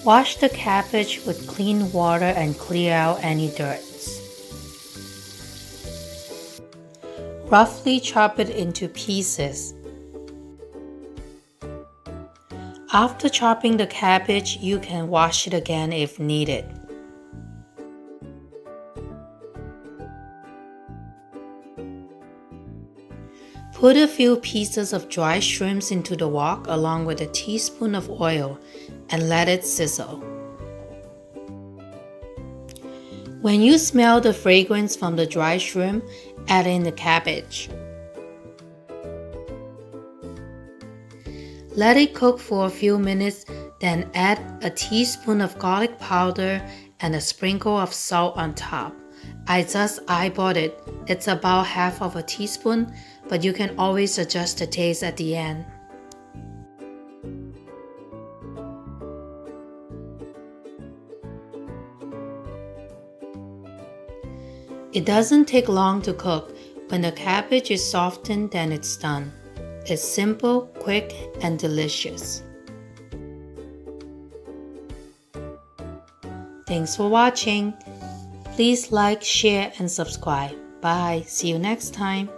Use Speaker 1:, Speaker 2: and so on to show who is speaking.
Speaker 1: Wash the cabbage with clean water and clear out any dirt. Roughly chop it into pieces. After chopping the cabbage, you can wash it again if needed. Put a few pieces of dry shrimps into the wok along with a teaspoon of oil and let it sizzle. When you smell the fragrance from the dry shrimp, add in the cabbage. Let it cook for a few minutes, then add a teaspoon of garlic powder and a sprinkle of salt on top. I just eyeballed it. It's about half of a teaspoon, but you can always adjust the taste at the end. It doesn't take long to cook. When the cabbage is softened, then it's done. It's simple, quick, and delicious. Thanks for watching. Please like, share, and subscribe. Bye. See you next time.